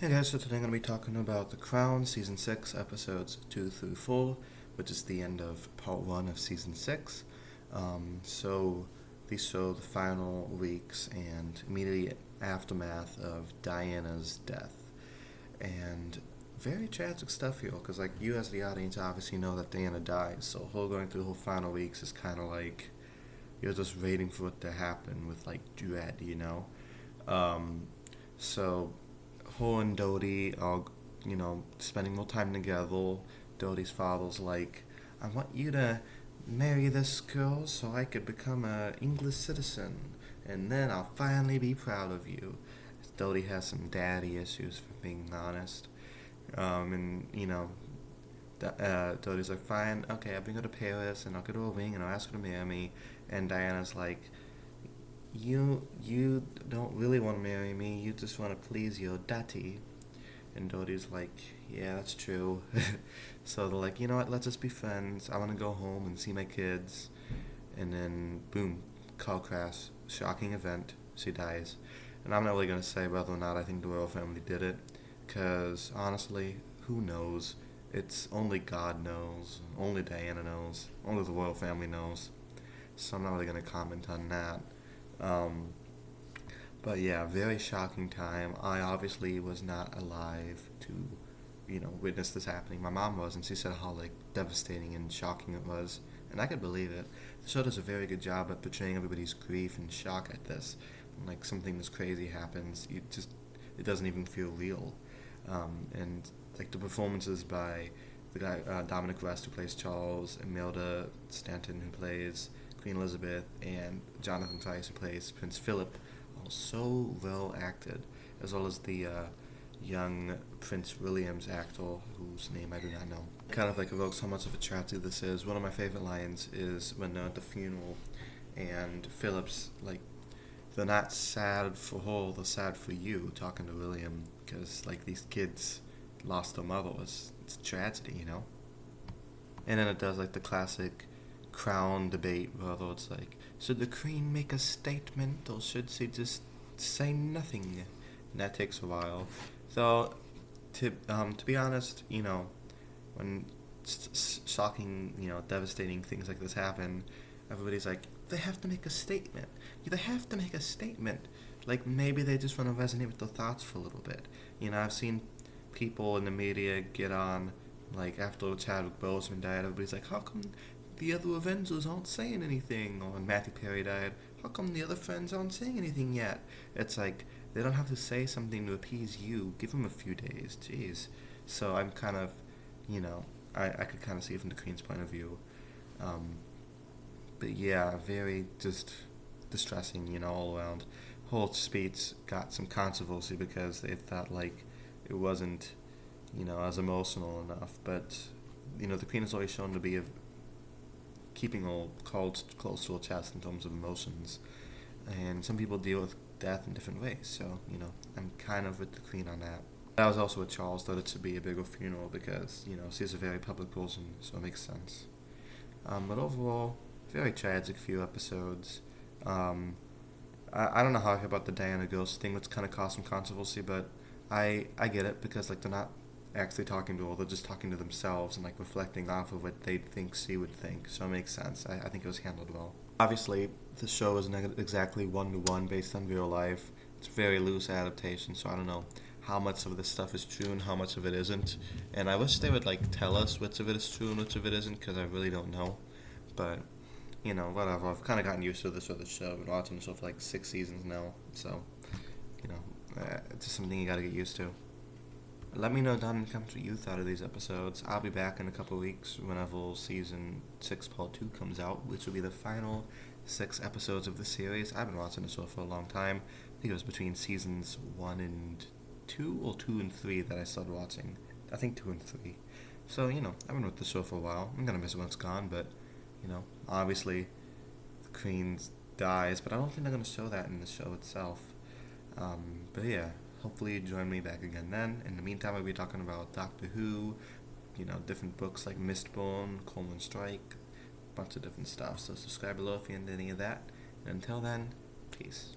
Hey guys, so today I'm going to be talking about The Crown, Season 6, Episodes 2 through 4, which is the end of Part 1 of Season 6. So these show the final weeks and immediate aftermath of Diana's death. And very tragic stuff here, because like you as the audience obviously know that Diana dies, so her going through the whole final weeks is kind of like you're just waiting for it to happen with like dread, you know? Um, so her and Dodie are, spending more time together. Dodie's father's like, I want you to marry this girl so I could become a English citizen, and then I'll finally be proud of you. Dodie has some daddy issues, for being honest. And Dodie's like, fine, okay, I'll bring her to Paris, and I'll get her a ring, and I'll ask her to marry me. And Diana's like, you don't really want to marry me. You just want to please your daddy. And Dodie's like, yeah, that's true. So they're like, you know what? Let's just be friends. I want to go home and see my kids. And then, boom, car crash, shocking event. She dies. And I'm not really gonna say whether or not I think the royal family did it, cause honestly, who knows? It's only God knows. Only Diana knows. Only the royal family knows. So I'm not really gonna comment on that. Um, but yeah, very shocking time. I obviously was not alive to, witness this happening. My mom was, and she said how like devastating and shocking it was, and I could believe it. The show does a very good job at portraying everybody's grief and shock at this. When, like something this crazy happens, it doesn't even feel real. And like the performances by the guy Dominic West who plays Charles, Imelda Stanton who plays Queen Elizabeth, and Jonathan Pryce who plays Prince Philip, all so well acted, as well as the young Prince William's actor, whose name I do not know. Kind of like evokes how much of a tragedy this is. One of my favorite lines is when they're at the funeral, and Philip's like, they're not sad for her, they're sad for you, talking to William, because like these kids lost their mother. It's a tragedy, you know? And then it does like the classic crown debate where it's like, should the queen make a statement or should she just say nothing? And that takes a while. So, to be honest, when shocking, devastating things like this happen, everybody's like, they have to make a statement. Yeah, they have to make a statement. Like maybe they just want to resonate with their thoughts for a little bit. I've seen people in the media get on like after Chadwick Boseman died, everybody's like, how come the other Avengers aren't saying anything? Or when Matthew Perry died, how come the other friends aren't saying anything yet? It's like they don't have to say something to appease you. Give them a few days. Jeez. So I'm kind of, you know, I could kind of see it from the Queen's point of view. Um, but yeah, very just distressing, all around. Whole speech got some controversy because they thought like it wasn't, as emotional enough. But the Queen is always shown to be keeping all cards close to her chest in terms of emotions, and some people deal with death in different ways. So I'm kind of with the Queen on that. That was also with Charles, thought it should be a bigger funeral because she's a very public person, so it makes sense. But overall, very tragic few episodes. Um, I don't know how I feel about the Diana Ghost thing, which kind of caused some controversy, but I get it because like they're not actually talking to her, they're just talking to themselves and like reflecting off of what they think she would think. So it makes sense. I think it was handled well. Obviously, the show isn't exactly one to one based on real life. It's a very loose adaptation, so I don't know how much of this stuff is true and how much of it isn't. And I wish they would like tell us which of it is true and which of it isn't, because I really don't know. But whatever. I've kind of gotten used to this with the show. I've been watching the show for like 6 seasons now, so it's just something you got to get used to. Let me know down in the comments what you thought of these episodes. I'll be back in a couple of weeks whenever season 6 part 2 comes out, which will be the final 6 episodes of the series. I've been watching the show for a long time. I think it was between seasons 1 and 2 or 2 and 3 that I started watching. I think 2 and 3. So, I've been with the show for a while. I'm going to miss it when it's gone, but, obviously the Queen dies, but I don't think they're going to show that in the show itself. But yeah, hopefully you join me back again then. In the meantime, I'll be talking about Doctor Who, different books like Mistborn, Coleman Strike, a bunch of different stuff. So subscribe below if you're into any of that. And until then, peace.